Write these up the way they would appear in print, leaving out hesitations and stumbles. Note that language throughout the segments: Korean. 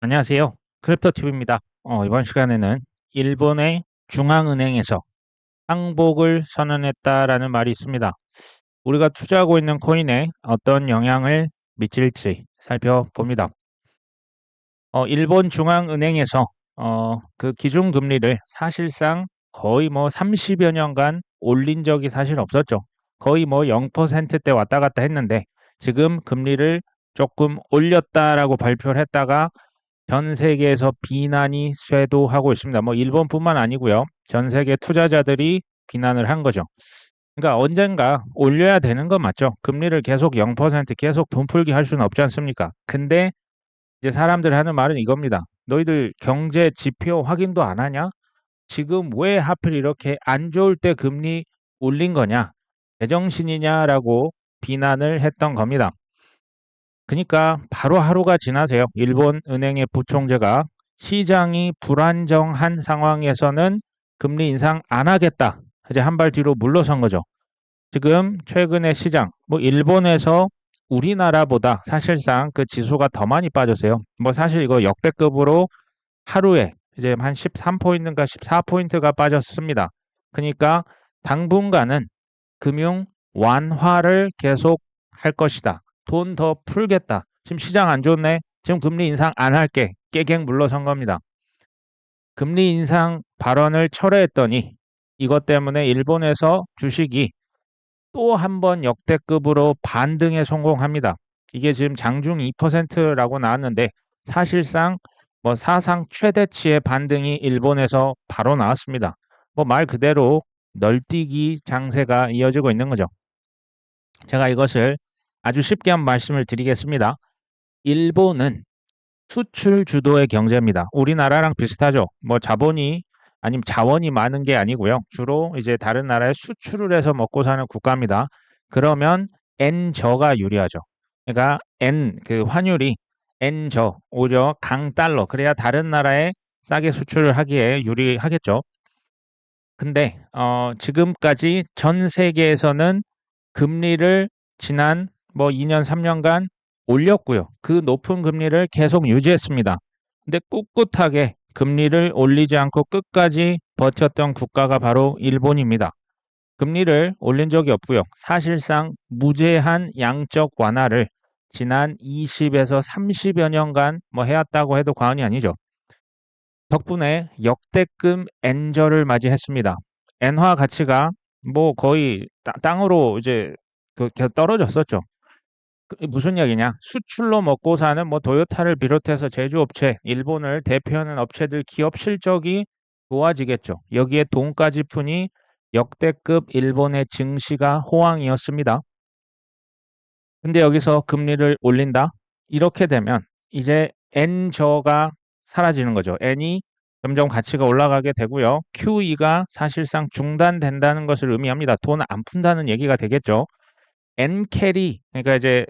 안녕하세요. 크립토TV입니다. 이번 시간에는 일본의 중앙은행에서 항복을 선언했다라는 말이 있습니다. 우리가 투자하고 있는 코인에 어떤 영향을 미칠지 살펴봅니다. 일본 중앙은행에서 그 기준금리를 사실상 거의 30여 년간 올린 적이 사실 없었죠. 거의 0%대 왔다 갔다 했는데 지금 금리를 조금 올렸다라고 발표를 했다가 전 세계에서 비난이 쇄도하고 있습니다. 일본뿐만 아니고요. 전 세계 투자자들이 비난을 한 거죠. 그러니까 언젠가 올려야 되는 건 맞죠. 금리를 계속 0% 계속 돈 풀기 할 수는 없지 않습니까? 근데 이제 사람들 하는 말은 이겁니다. 너희들 경제 지표 확인도 안 하냐? 지금 왜 하필 이렇게 안 좋을 때 금리 올린 거냐? 제정신이냐라고 비난을 했던 겁니다. 그러니까 바로 하루가 지나세요. 일본 은행의 부총재가 시장이 불안정한 상황에서는 금리 인상 안 하겠다. 이제 한 발 뒤로 물러선 거죠. 지금 최근에 시장, 일본에서 우리나라보다 사실상 그 지수가 더 많이 빠졌어요. 사실 이거 역대급으로 하루에 이제 한 13포인트인가 14포인트가 빠졌습니다. 그러니까 당분간은 금융 완화를 계속 할 것이다. 돈 더 풀겠다. 지금 시장 안 좋네. 지금 금리 인상 안 할게. 깨갱 물러선 겁니다. 금리 인상 발언을 철회했더니 이것 때문에 일본에서 주식이 또 한 번 역대급으로 반등에 성공합니다. 이게 지금 장중 2%라고 나왔는데 사실상 사상 최대치의 반등이 일본에서 바로 나왔습니다. 말 그대로 널뛰기 장세가 이어지고 있는 거죠. 제가 이것을 아주 쉽게 한 말씀을 드리겠습니다. 일본은 수출 주도의 경제입니다. 우리나라랑 비슷하죠. 자본이 아니면 자원이 많은 게 아니고요. 주로 이제 다른 나라에 수출을 해서 먹고 사는 국가입니다. 그러면 N저가 유리하죠. 그러니까 N 그 환율이 N저 오히려 강달러 그래야 다른 나라에 싸게 수출을 하기에 유리하겠죠. 근데 지금까지 전 세계에서는 금리를 지난 2년, 3년간 올렸고요. 그 높은 금리를 계속 유지했습니다. 근데 꿋꿋하게 금리를 올리지 않고 끝까지 버텼던 국가가 바로 일본입니다. 금리를 올린 적이 없고요. 사실상 무제한 양적 완화를 지난 20에서 30여 년간 해왔다고 해도 과언이 아니죠. 덕분에 역대급 엔저를 맞이했습니다. 엔화 가치가 거의 땅으로 이제 떨어졌었죠. 무슨 이야기냐? 수출로 먹고 사는 도요타를 비롯해서 제조업체, 일본을 대표하는 업체들 기업 실적이 좋아지겠죠. 여기에 돈까지 푸니 역대급 일본의 증시가 호황이었습니다. 근데 여기서 금리를 올린다? 이렇게 되면 이제 N저가 사라지는 거죠. N이 점점 가치가 올라가게 되고요. QE가 사실상 중단된다는 것을 의미합니다. 돈 안 푼다는 얘기가 되겠죠. N캐리, 그러니까 이제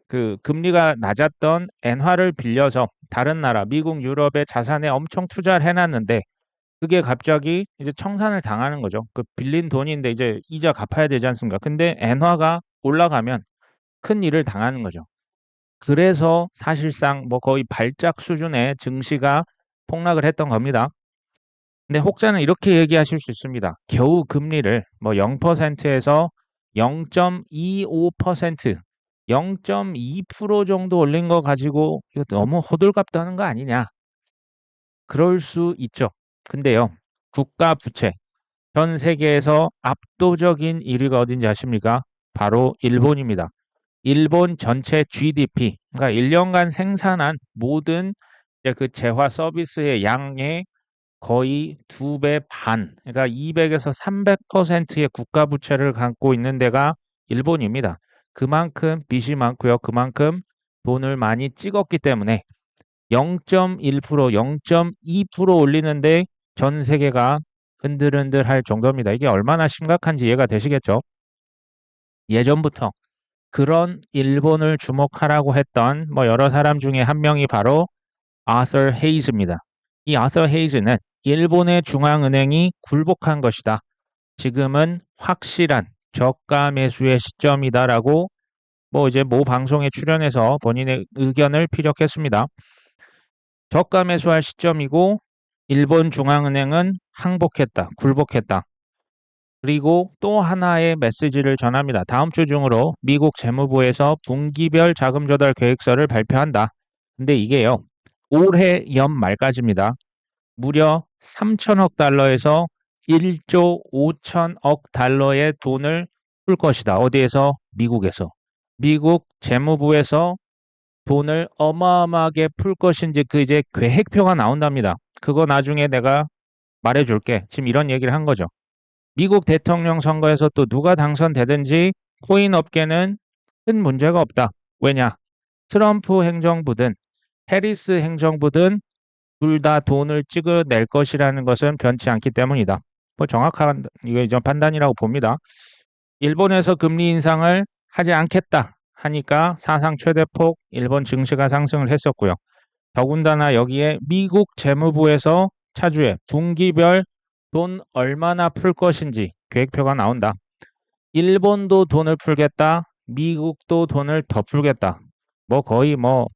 그 금리가 낮았던 엔화를 빌려서 다른 나라, 미국, 유럽의 자산에 엄청 투자를 해놨는데 그게 갑자기 이제 청산을 당하는 거죠. 그 빌린 돈인데 이제 이자 갚아야 되지 않습니까? 근데 엔화가 올라가면 큰 일을 당하는 거죠. 그래서 사실상 거의 발작 수준의 증시가 폭락을 했던 겁니다. 근데 혹자는 이렇게 얘기하실 수 있습니다. 겨우 금리를 0%에서 0.25%, 0.2% 정도 올린 거 가지고 이거 너무 호들갑 떠는 거 아니냐? 그럴 수 있죠. 근데요, 국가 부채, 전 세계에서 압도적인 1위가 어딘지 아십니까? 바로 일본입니다. 일본 전체 GDP, 그러니까 1년간 생산한 모든 이제 그 재화 서비스의 양의 거의 2배 반, 그러니까 200에서 300%의 국가 부채를 갖고 있는 데가 일본입니다. 그만큼 빚이 많고요. 그만큼 돈을 많이 찍었기 때문에 0.1%, 0.2% 올리는데 전 세계가 흔들흔들 할 정도입니다. 이게 얼마나 심각한지 이해가 되시겠죠? 예전부터 그런 일본을 주목하라고 했던 여러 사람 중에 한 명이 바로 아서 헤이즈입니다. 이 아서 헤이즈는 일본의 중앙은행이 굴복한 것이다. 지금은 확실한 저가 매수의 시점이다라고 이제 모 방송에 출연해서 본인의 의견을 피력했습니다. 저가 매수할 시점이고 일본 중앙은행은 항복했다, 굴복했다. 그리고 또 하나의 메시지를 전합니다. 다음 주 중으로 미국 재무부에서 분기별 자금 조달 계획서를 발표한다. 근데 이게요, 올해 연말까지입니다. 무려 3천억 달러에서 1조 5천억 달러의 돈을 풀 것이다. 어디에서? 미국에서. 미국 재무부에서 돈을 어마어마하게 풀 것인지 그 이제 계획표가 나온답니다. 그거 나중에 내가 말해줄게. 지금 이런 얘기를 한 거죠. 미국 대통령 선거에서 또 누가 당선되든지 코인 업계는 큰 문제가 없다. 왜냐? 트럼프 행정부든 해리스 행정부든 둘 다 돈을 찍어낼 것이라는 것은 변치 않기 때문이다. 뭐 정확한 이게 좀 판단이라고 봅니다. 일본에서 금리 인상을 하지 않겠다 하니까 사상 최대폭 일본 증시가 상승을 했었고요. 더군다나 여기에 미국 재무부에서 차주에 분기별 돈 얼마나 풀 것인지 계획표가 나온다. 일본도 돈을 풀겠다. 미국도 돈을 더 풀겠다. 뭐 거의 뭐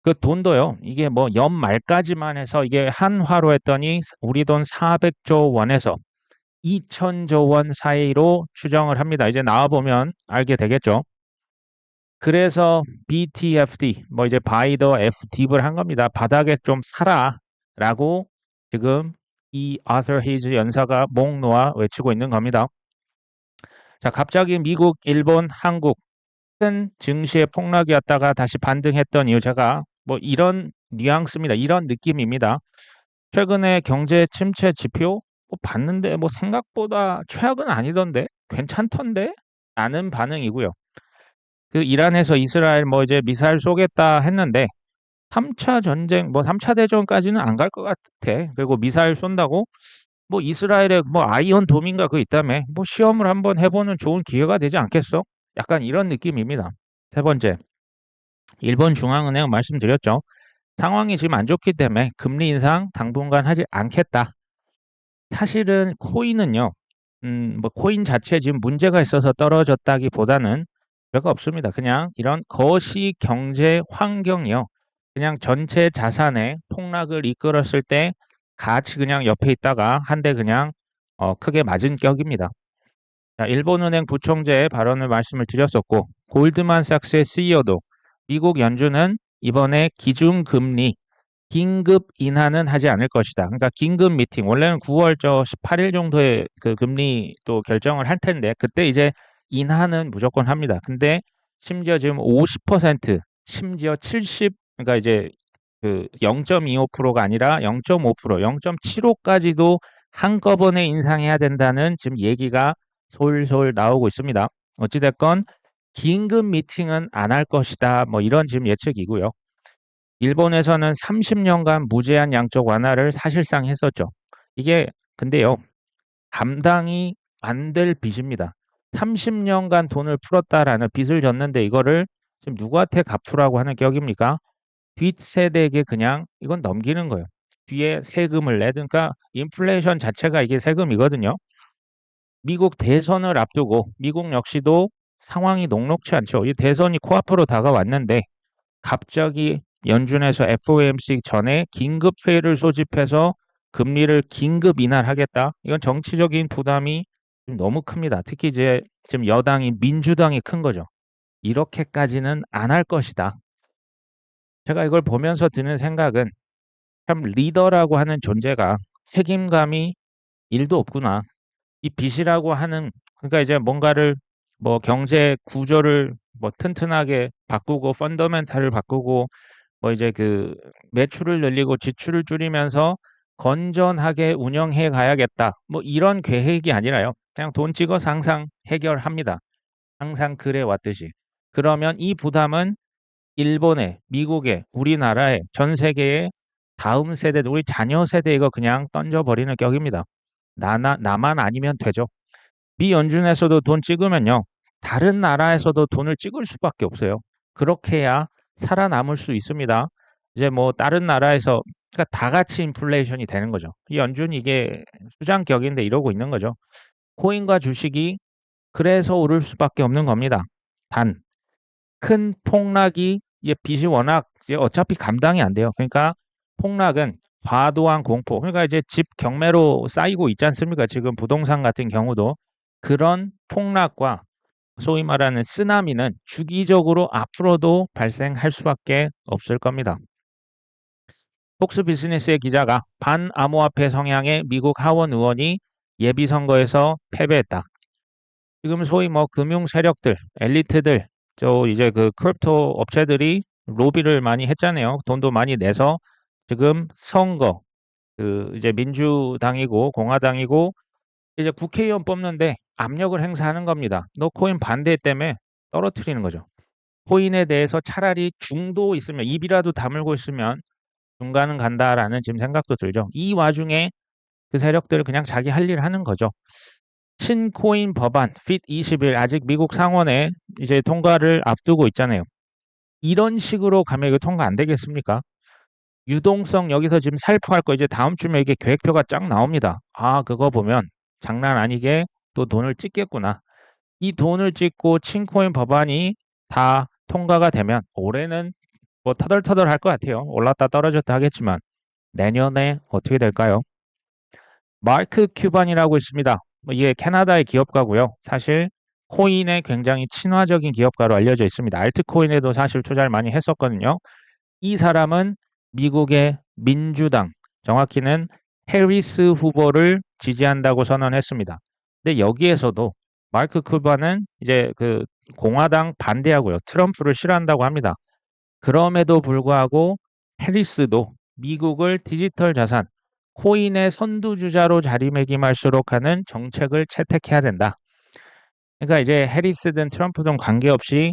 그 돈도요. 이게 뭐 연말까지만 해서 이게 한화로 했더니 우리 돈 400조 원에서 2천조 원 사이로 추정을 합니다. 이제 나와보면 알게 되겠죠. 그래서 BTFD, 뭐 이제 바이 더 FD를 한 겁니다. 바닥에 좀 사라라고 지금 이 아서 헤이즈 연사가 목 놓아 외치고 있는 겁니다. 자, 갑자기 미국, 일본, 한국 큰 증시의 폭락이었다가 다시 반등했던 이유 제가 뭐 이런 뉘앙스입니다. 이런 느낌입니다. 최근에 경제 침체 지표 뭐 봤는데 뭐 생각보다 최악은 아니던데 괜찮던데 라는 반응이고요. 그 이란에서 이스라엘 뭐 이제 미사일 쏘겠다 했는데 3차 전쟁 뭐 3차 대전까지는 안 갈 것 같아. 그리고 미사일 쏜다고 뭐 이스라엘에 뭐 아이언 돔인가 그 있다며 뭐 시험을 한번 해보는 좋은 기회가 되지 않겠어? 약간 이런 느낌입니다. 세 번째, 일본 중앙은행 말씀드렸죠. 상황이 지금 안 좋기 때문에 금리 인상 당분간 하지 않겠다. 사실은 코인은요, 뭐 코인 자체에 지금 문제가 있어서 떨어졌다기보다는 별거 없습니다. 그냥 이런 거시 경제 환경이요. 그냥 전체 자산의 폭락을 이끌었을 때 같이 그냥 옆에 있다가 한 대 그냥 크게 맞은 격입니다. 자, 일본은행 부총재의 발언을 말씀을 드렸었고 골드만삭스의 CEO도 미국 연준은 이번에 기준금리 긴급 인하는 하지 않을 것이다. 그러니까 긴급 미팅 원래는 9월 저 18일 정도에 그 금리 또 결정을 할 텐데 그때 이제 인하는 무조건 합니다. 근데 심지어 지금 50% 심지어 70 그러니까 이제 그 0.25%가 아니라 0.5%, 0.75까지도 한꺼번에 인상해야 된다는 지금 얘기가 솔솔 나오고 있습니다. 어찌됐건 긴급 미팅은 안 할 것이다. 뭐 이런 지금 예측이고요. 일본에서는 30년간 무제한 양적 완화를 사실상 했었죠. 이게 근데요. 감당이 안 될 빚입니다. 30년간 돈을 풀었다라는 빚을 졌는데 이거를 지금 누구한테 갚으라고 하는 격입니까? 뒷세대에게 그냥 이건 넘기는 거예요. 뒤에 세금을 내든가 인플레이션 자체가 이게 세금이거든요. 미국 대선을 앞두고 미국 역시도 상황이 녹록치 않죠. 이 대선이 코앞으로 다가왔는데 갑자기 연준에서 FOMC 전에 긴급 회의를 소집해서 금리를 긴급 인하하겠다. 이건 정치적인 부담이 좀 너무 큽니다. 특히 이제 지금 여당이 민주당이 큰 거죠. 이렇게까지는 안 할 것이다. 제가 이걸 보면서 드는 생각은 참 리더라고 하는 존재가 책임감이 1도 없구나. 이 빚이라고 하는 그러니까 이제 뭔가를 뭐 경제 구조를 뭐 튼튼하게 바꾸고 펀더멘탈을 바꾸고 뭐 이제 그 매출을 늘리고 지출을 줄이면서 건전하게 운영해 가야겠다. 뭐 이런 계획이 아니라요. 그냥 돈 찍어서 항상 해결합니다. 항상 그래 왔듯이. 그러면 이 부담은 일본에, 미국에, 우리나라에, 전 세계에 다음 세대, 우리 자녀 세대 이거 그냥 던져버리는 격입니다. 나만 아니면 되죠. 미 연준에서도 돈 찍으면요. 다른 나라에서도 돈을 찍을 수밖에 없어요. 그렇게 해야 살아남을 수 있습니다. 이제 뭐 다른 나라에서 그러니까 다 같이 인플레이션이 되는 거죠. 이 연준이 이게 수장격인데 이러고 있는 거죠. 코인과 주식이 그래서 오를 수밖에 없는 겁니다. 단 큰 폭락이 빚이 워낙 이제 어차피 감당이 안 돼요. 그러니까 폭락은 과도한 공포, 그러니까 이제 집 경매로 쌓이고 있지 않습니까? 지금 부동산 같은 경우도 그런 폭락과 소위 말하는 쓰나미는 주기적으로 앞으로도 발생할 수밖에 없을 겁니다. 폭스 비즈니스의 기자가 반암호화폐 성향의 미국 하원 의원이 예비선거에서 패배했다. 지금 소위 뭐 금융 세력들, 엘리트들, 저 이제 그 크립토 업체들이 로비를 많이 했잖아요. 돈도 많이 내서 지금 선거, 그 이제 민주당이고 공화당이고 이제 국회의원 뽑는데 압력을 행사하는 겁니다. 너 코인 반대 때문에 떨어뜨리는 거죠. 코인에 대해서 차라리 중도 있으면 입이라도 다물고 있으면 중간은 간다라는 지금 생각도 들죠. 이 와중에 그 세력들을 그냥 자기 할 일 하는 거죠. 친코인 법안 핏 21 아직 미국 상원에 이제 통과를 앞두고 있잖아요. 이런 식으로 가면 이거 통과 안 되겠습니까? 유동성 여기서 지금 살포할 거 이제 다음 주면 이게 계획표가 쫙 나옵니다. 아, 그거 보면 장난 아니게 또 돈을 찍겠구나. 이 돈을 찍고 친코인 법안이 다 통과가 되면 올해는 뭐 터덜터덜 할 것 같아요. 올랐다 떨어졌다 하겠지만 내년에 어떻게 될까요? 마크 큐반이라고 있습니다. 뭐 이게 캐나다의 기업가고요. 사실 코인에 굉장히 친화적인 기업가로 알려져 있습니다. 알트코인에도 사실 투자를 많이 했었거든요. 이 사람은 미국의 민주당, 정확히는 해리스 후보를 지지한다고 선언했습니다. 근데 여기에서도 마크 큐반은 이제 그 공화당 반대하고요. 트럼프를 싫어한다고 합니다. 그럼에도 불구하고 해리스도 미국을 디지털 자산, 코인의 선두주자로 자리매김할수록 하는 정책을 채택해야 된다. 그러니까 이제 해리스든 트럼프든 관계없이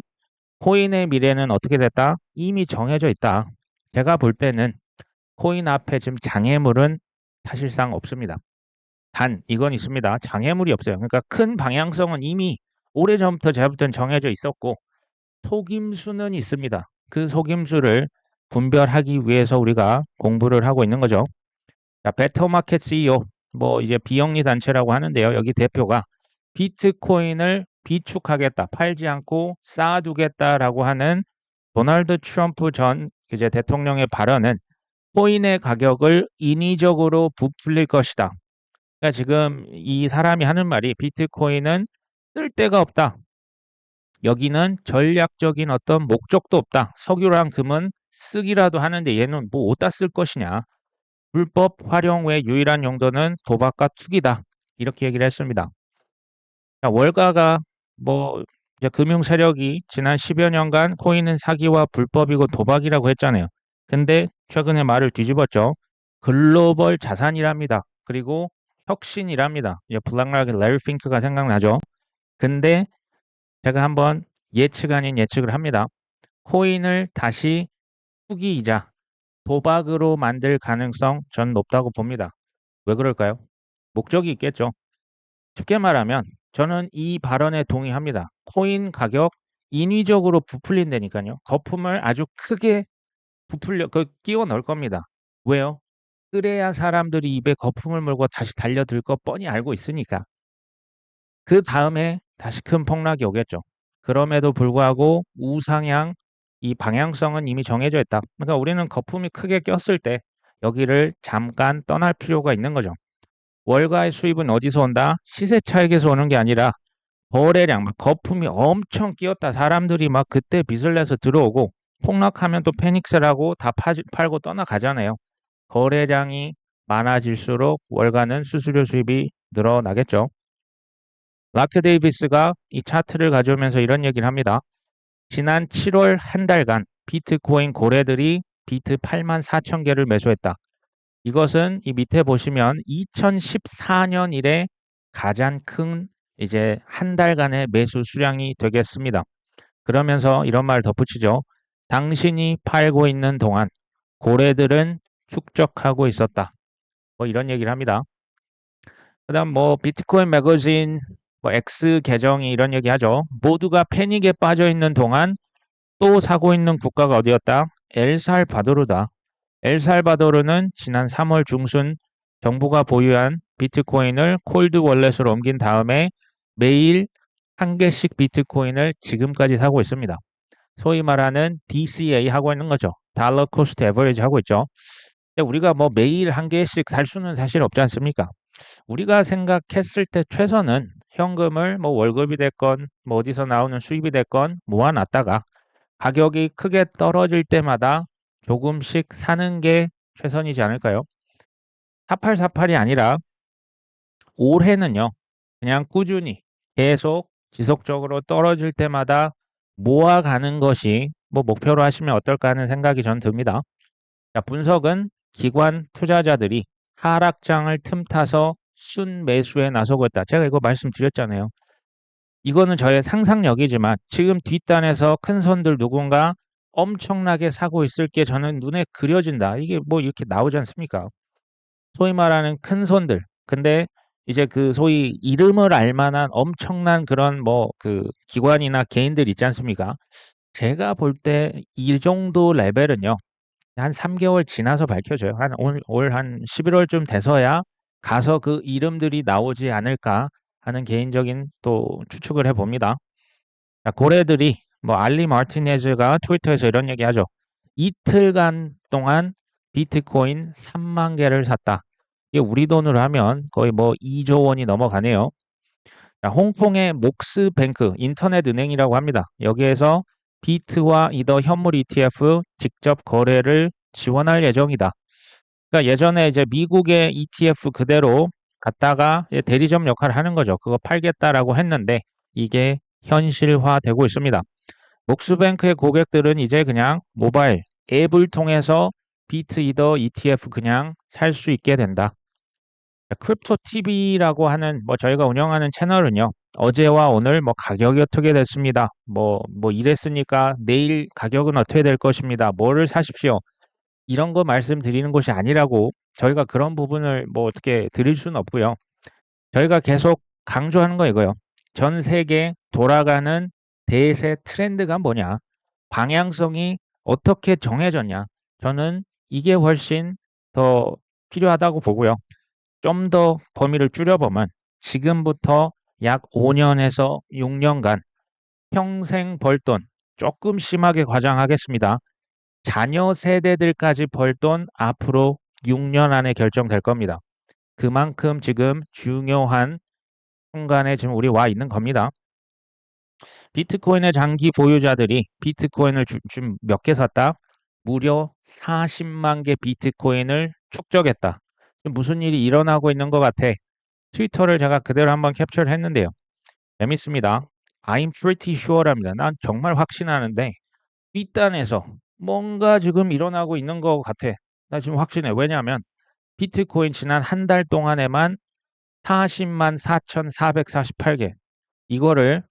코인의 미래는 어떻게 됐다? 이미 정해져 있다. 제가 볼 때는 코인 앞에 지금 장애물은 사실상 없습니다. 단 이건 있습니다. 장애물이 없어요. 그러니까 큰 방향성은 이미 오래전부터 제가 볼 때는 정해져 있었고 속임수는 있습니다. 그 속임수를 분별하기 위해서 우리가 공부를 하고 있는 거죠. 자, 베터마켓 CEO, 뭐 이제 비영리 단체라고 하는데요. 여기 대표가 비트코인을 비축하겠다, 팔지 않고 쌓아두겠다라고 하는 도널드 트럼프 전 이제 대통령의 발언은 코인의 가격을 인위적으로 부풀릴 것이다. 그러니까 지금 이 사람이 하는 말이 비트코인은 쓸 데가 없다. 여기는 전략적인 어떤 목적도 없다. 석유랑 금은 쓰기라도 하는데 얘는 뭐 어디다 쓸 것이냐. 불법 활용 외 유일한 용도는 도박과 투기다. 이렇게 얘기를 했습니다. 자, 월가가 뭐 이제 금융 세력이 지난 10여 년간 코인은 사기와 불법이고 도박이라고 했잖아요. 근데 최근에 말을 뒤집었죠. 글로벌 자산이랍니다. 그리고 혁신이랍니다. 이제 블랙락의 레리 핑크가 생각나죠. 근데 제가 한번 예측 아닌 예측을 합니다. 코인을 다시 투기이자 도박으로 만들 가능성 전 높다고 봅니다. 왜 그럴까요? 목적이 있겠죠. 쉽게 말하면 저는 이 발언에 동의합니다. 코인 가격 인위적으로 부풀린다니까요. 거품을 아주 크게 부풀려 끼워 넣을 겁니다. 왜요? 그래야 사람들이 입에 거품을 물고 다시 달려들 거 뻔히 알고 있으니까. 그 다음에 다시 큰 폭락이 오겠죠. 그럼에도 불구하고 우상향 이 방향성은 이미 정해져 있다. 그러니까 우리는 거품이 크게 꼈을 때 여기를 잠깐 떠날 필요가 있는 거죠. 월가의 수입은 어디서 온다? 시세 차익에서 오는 게 아니라 거래량, 막 거품이 엄청 끼었다. 사람들이 막 그때 빚을 내서 들어오고 폭락하면 또 패닉셀하고 다 팔고 떠나가잖아요. 거래량이 많아질수록 월가는 수수료 수입이 늘어나겠죠. 라크 데이비스가 이 차트를 가져오면서 이런 얘기를 합니다. 지난 7월 한 달간 비트코인 고래들이 비트 8만 4천 개를 매수했다. 이것은 이 밑에 보시면 2014년 이래 가장 큰 이제 한 달간의 매수 수량이 되겠습니다. 그러면서 이런 말 덧붙이죠. 당신이 팔고 있는 동안 고래들은 축적하고 있었다. 뭐 이런 얘기를 합니다. 그다음 뭐 비트코인 매거진 뭐 X 계정이 이런 얘기 하죠. 모두가 패닉에 빠져 있는 동안 또 사고 있는 국가가 어디였다? 엘살바도르다. 엘살바도르는 지난 3월 중순 정부가 보유한 비트코인을 콜드 월렛으로 옮긴 다음에 매일 한 개씩 비트코인을 지금까지 사고 있습니다. 소위 말하는 DCA 하고 있는 거죠. 달러 코스트 에버리지 하고 있죠. 근데 우리가 뭐 매일 한 개씩 살 수는 사실 없지 않습니까? 우리가 생각했을 때 최선은 현금을 뭐 월급이 됐건 뭐 어디서 나오는 수입이 됐건 모아놨다가 가격이 크게 떨어질 때마다 조금씩 사는 게 최선이지 않을까요? 4848이 아니라 올해는요, 그냥 꾸준히 계속 지속적으로 떨어질 때마다 모아가는 것이 뭐 목표로 하시면 어떨까 하는 생각이 전 듭니다. 자, 분석은 기관 투자자들이 하락장을 틈타서 순매수에 나서고 있다. 제가 이거 말씀드렸잖아요. 이거는 저의 상상력이지만 지금 뒷단에서 큰 손들 누군가 엄청나게 사고 있을 게 저는 눈에 그려진다. 이게 뭐 이렇게 나오지 않습니까? 소위 말하는 큰 손들. 근데 이제 그 소위 이름을 알 만한 엄청난 그런 뭐 그 기관이나 개인들 있지 않습니까? 제가 볼 때 이 정도 레벨은요. 한 3개월 지나서 밝혀져요. 한 올 한 11월쯤 돼서야 가서 그 이름들이 나오지 않을까 하는 개인적인 또 추측을 해봅니다. 자, 고래들이 뭐 알리 마르티네즈가 트위터에서 이런 얘기하죠. 이틀간 동안 비트코인 3만 개를 샀다. 이게 우리 돈으로 하면 거의 뭐 2조 원이 넘어가네요. 자, 홍콩의 목스뱅크 인터넷 은행이라고 합니다. 여기에서 비트와 이더 현물 ETF 직접 거래를 지원할 예정이다. 그러니까 예전에 이제 미국의 ETF 그대로 갖다가 대리점 역할을 하는 거죠. 그거 팔겠다라고 했는데 이게 현실화되고 있습니다. 목스뱅크의 고객들은 이제 그냥 모바일 앱을 통해서 비트 이더 ETF 그냥 살 수 있게 된다. 크립토 TV라고 하는 뭐 저희가 운영하는 채널은요. 어제와 오늘 뭐 가격이 어떻게 됐습니다. 뭐 이랬으니까 내일 가격은 어떻게 될 것입니다. 뭐를 사십시오. 이런 거 말씀드리는 곳이 아니라고 저희가 그런 부분을 뭐 어떻게 드릴 수는 없고요. 저희가 계속 강조하는 거 이거요. 전 세계 돌아가는 대세 트렌드가 뭐냐? 방향성이 어떻게 정해졌냐? 저는 이게 훨씬 더 필요하다고 보고요. 좀 더 범위를 줄여보면 지금부터 약 5년에서 6년간 평생 벌 돈, 조금 심하게 과장하겠습니다. 자녀 세대들까지 벌 돈 앞으로 6년 안에 결정될 겁니다. 그만큼 지금 중요한 순간에 지금 우리 와 있는 겁니다. 비트코인의 장기 보유자들이 비트코인을 지금 몇 개 샀다? 무려 40만 개 비트코인을 축적했다. 무슨 일이 일어나고 있는 것 같아. 트위터를 제가 그대로 한번 캡처를 했는데요. 재밌습니다. I'm pretty sure랍니다. 난 정말 확신하는데 뒷단에서 뭔가 지금 일어나고 있는 것 같아. 나 지금 확신해. 왜냐하면 비트코인 지난 한 달 동안에만 40만 4,448개. 이거를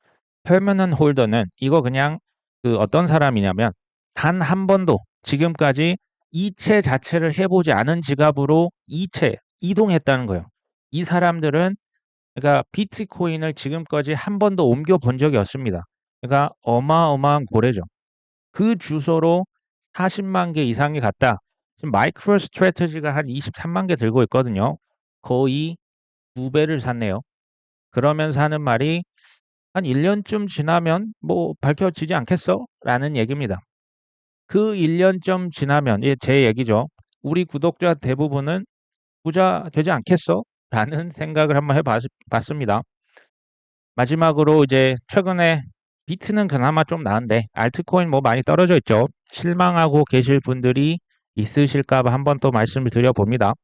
permanent 홀더는 이거 그냥 그 어떤 사람이냐면 단 한 번도 지금까지 이체 자체를 해보지 않은 지갑으로 이체 이동했다는 거예요. 이 사람들은 그러니까 비트코인을 지금까지 한 번도 옮겨 본 적이 없습니다. 그러니까 어마어마한 고래죠. 그 주소로 40만 개 이상이 갔다. 지금 마이크로 스트래티지가 한 23만 개 들고 있거든요. 거의 2배를 샀네요. 그러면서 하는 말이 한 1년쯤 지나면 뭐 밝혀지지 않겠어? 라는 얘기입니다. 그 1년쯤 지나면, 제 얘기죠. 우리 구독자 대부분은 부자 되지 않겠어? 라는 생각을 한번 해봤습니다. 마지막으로 이제 최근에 비트는 그나마 좀 나은데 알트코인 뭐 많이 떨어져 있죠. 실망하고 계실 분들이 있으실까 봐 한번 또 말씀을 드려봅니다.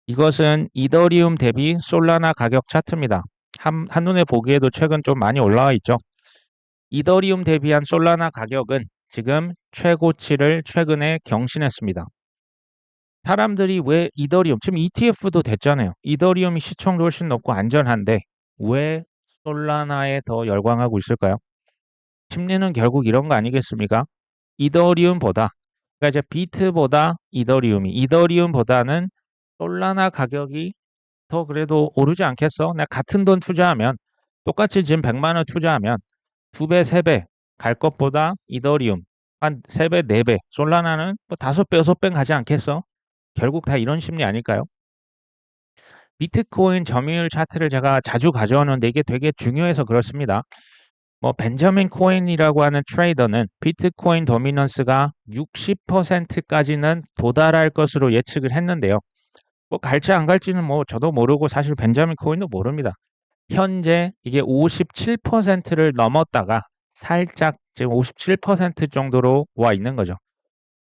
이것은 이더리움 대비 솔라나 가격 차트입니다. 한눈에 보기에도 최근 좀 많이 올라와 있죠. 이더리움 대비한 솔라나 가격은 지금 최고치를 최근에 경신했습니다. 사람들이 왜 이더리움, 지금 ETF도 됐잖아요. 이더리움이 시총도 훨씬 높고 안전한데 왜 솔라나에 더 열광하고 있을까요? 심리는 결국 이런 거 아니겠습니까? 이더리움보다, 그러니까 이제 비트보다 이더리움보다는 솔라나 가격이 더 그래도 오르지 않겠어? 내가 같은 돈 투자하면 똑같이 지금 100만 원 투자하면 2배, 3배 갈 것보다 이더리움 한 3배, 4배, 솔라나는 뭐 5배, 6배 가지 않겠어? 결국 다 이런 심리 아닐까요? 비트코인 점유율 차트를 제가 자주 가져오는데 이게 되게 중요해서 그렇습니다. 뭐 벤저민 코인이라고 하는 트레이더는 비트코인 도미넌스가 60%까지는 도달할 것으로 예측을 했는데요. 뭐 갈지 안 갈지는 뭐 저도 모르고 사실 벤저민 코인도 모릅니다. 현재 이게 57%를 넘었다가 살짝 지금 57% 정도로 와 있는 거죠.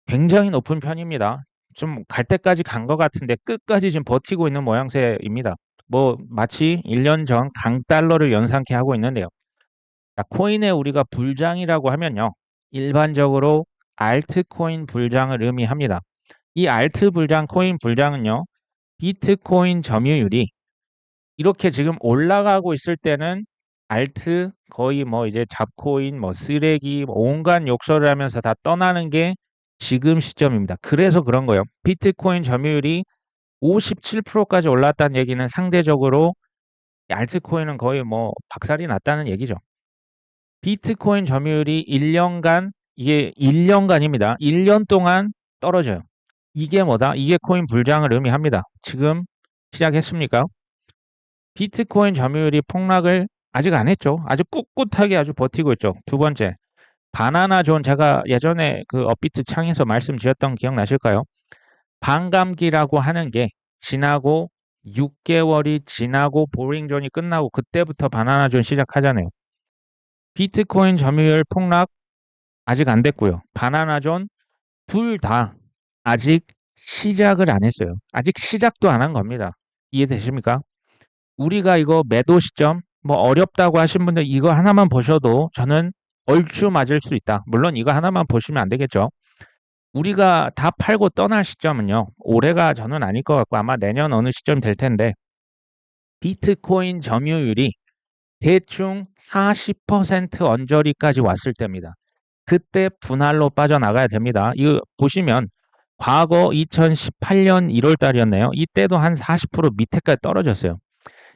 굉장히 높은 편입니다. 좀 갈 때까지 간 것 같은데 끝까지 지금 버티고 있는 모양새입니다. 뭐 마치 1년 전 강달러를 연상케 하고 있는데요. 자, 코인에 우리가 불장이라고 하면요. 일반적으로 알트코인 불장을 의미합니다. 이 알트 불장, 코인 불장은요. 비트코인 점유율이 이렇게 지금 올라가고 있을 때는 알트 거의 뭐 이제 잡코인 뭐 쓰레기 뭐 온갖 욕설을 하면서 다 떠나는 게 지금 시점입니다. 그래서 그런 거예요. 비트코인 점유율이 57%까지 올랐다는 얘기는 상대적으로 알트코인은 거의 뭐 박살이 났다는 얘기죠. 비트코인 점유율이 1년간 이게 1년간입니다. 1년 동안 떨어져요. 이게 뭐다? 이게 코인 불장을 의미합니다. 지금 시작했습니까? 비트코인 점유율이 폭락을 아직 안 했죠. 아주 꿋꿋하게 아주 버티고 있죠. 두 번째, 바나나 존 제가 예전에 그 업비트 창에서 말씀드렸던 기억나실까요? 반감기라고 하는 게 지나고 6개월이 지나고 보링 존이 끝나고 그때부터 바나나 존 시작하잖아요. 비트코인 점유율 폭락 아직 안 됐고요. 바나나 존 둘 다 아직 시작을 안 했어요. 아직 시작도 안 한 겁니다. 이해되십니까? 우리가 이거 매도 시점 뭐 어렵다고 하신 분들 이거 하나만 보셔도 저는 얼추 맞을 수 있다. 물론 이거 하나만 보시면 안 되겠죠. 우리가 다 팔고 떠날 시점은요. 올해가 저는 아닐 것 같고 아마 내년 어느 시점 될 텐데 비트코인 점유율이 대충 40% 언저리까지 왔을 때입니다. 그때 분할로 빠져나가야 됩니다. 이거 보시면 과거 2018년 1월 달이었네요. 이때도 한 40% 밑에까지 떨어졌어요.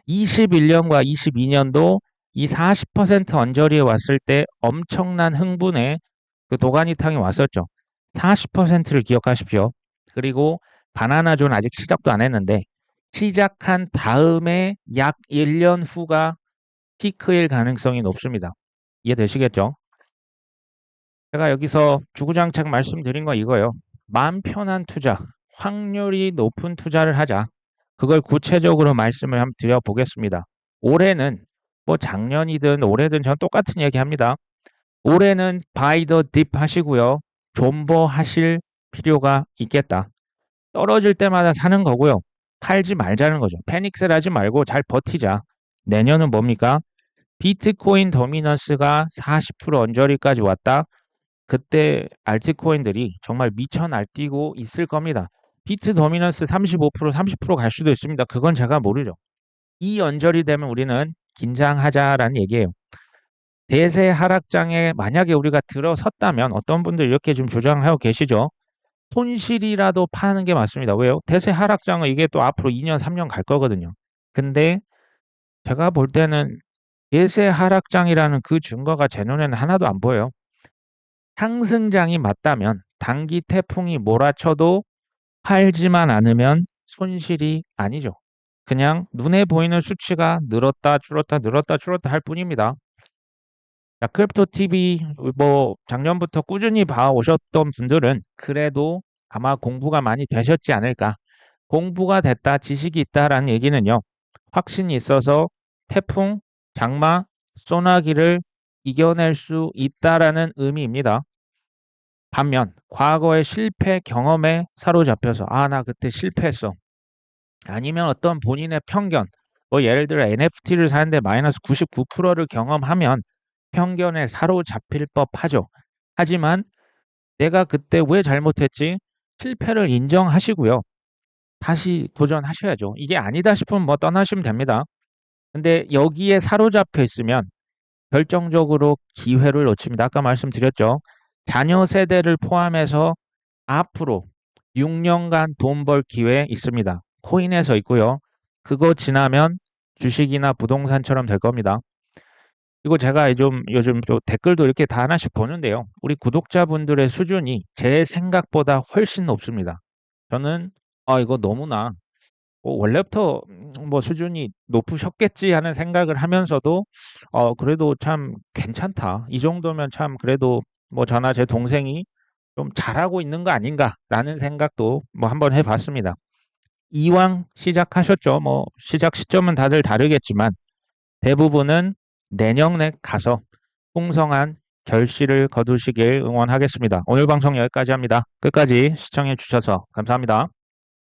21년과 22년도 이 40% 언저리에 왔을 때 엄청난 흥분에 그 도가니탕이 왔었죠. 40%를 기억하십시오. 그리고 바나나 존 아직 시작도 안 했는데 시작한 다음에 약 1년 후가 피크일 가능성이 높습니다. 이해되시겠죠? 제가 여기서 주구장창 말씀드린 거 이거예요. 마음 편한 투자, 확률이 높은 투자를 하자. 그걸 구체적으로 말씀을 한번 드려보겠습니다. 올해는 뭐 작년이든 올해든 전 똑같은 얘기 합니다. 올해는 바이 더 딥 하시고요. 존버 하실 필요가 있겠다. 떨어질 때마다 사는 거고요. 팔지 말자는 거죠. 패닉셀 하지 말고 잘 버티자. 내년은 뭡니까? 비트코인 도미넌스가 40% 언저리까지 왔다. 그때 알트코인들이 정말 미쳐 날뛰고 있을 겁니다. 비트 도미넌스 35%, 30%갈 수도 있습니다. 그건 제가 모르죠. 이 언저리 되면 우리는 긴장하자라는 얘기예요. 대세 하락장에 만약에 우리가 들어섰다면 어떤 분들 이렇게 좀 주장을 하고 계시죠. 손실이라도 파는 게 맞습니다. 왜요? 대세 하락장은 이게 또 앞으로 2년, 3년 갈 거거든요. 근데 제가 볼 때는 대세 하락장이라는 그 증거가 제 눈에는 하나도 안 보여요. 상승장이 맞다면 단기 태풍이 몰아쳐도 팔지만 않으면 손실이 아니죠. 그냥 눈에 보이는 수치가 늘었다 줄었다 늘었다 줄었다 할 뿐입니다. 자, 크립토 TV 뭐 작년부터 꾸준히 봐오셨던 분들은 그래도 아마 공부가 많이 되셨지 않을까. 공부가 됐다, 지식이 있다라는 얘기는요. 확신이 있어서 태풍, 장마, 소나기를 이겨낼 수 있다라는 의미입니다. 반면 과거의 실패 경험에 사로잡혀서 나 그때 실패했어. 아니면 어떤 본인의 편견, 뭐 예를 들어 NFT를 사는데 마이너스 99%를 경험하면 편견에 사로잡힐 법하죠. 하지만 내가 그때 왜 잘못했지? 실패를 인정하시고요. 다시 도전하셔야죠. 이게 아니다 싶으면 뭐 떠나시면 됩니다. 근데 여기에 사로잡혀 있으면 결정적으로 기회를 놓칩니다. 아까 말씀드렸죠. 자녀 세대를 포함해서 앞으로 6년간 돈 벌 기회 있습니다. 코인에서 있고요. 그거 지나면 주식이나 부동산처럼 될 겁니다. 이거 제가 좀 요즘 좀 댓글도 이렇게 다 하나씩 보는데요. 우리 구독자분들의 수준이 제 생각보다 훨씬 높습니다. 저는 이거 너무나 원래부터 뭐 수준이 높으셨겠지 하는 생각을 하면서도 그래도 참 괜찮다. 이 정도면 참 그래도 뭐 저나 제 동생이 좀 잘하고 있는 거 아닌가라는 생각도 뭐 한번 해봤습니다. 이왕 시작하셨죠. 뭐 시작 시점은 다들 다르겠지만 대부분은 내년에 가서 풍성한 결실을 거두시길 응원하겠습니다. 오늘 방송 여기까지 합니다. 끝까지 시청해 주셔서 감사합니다.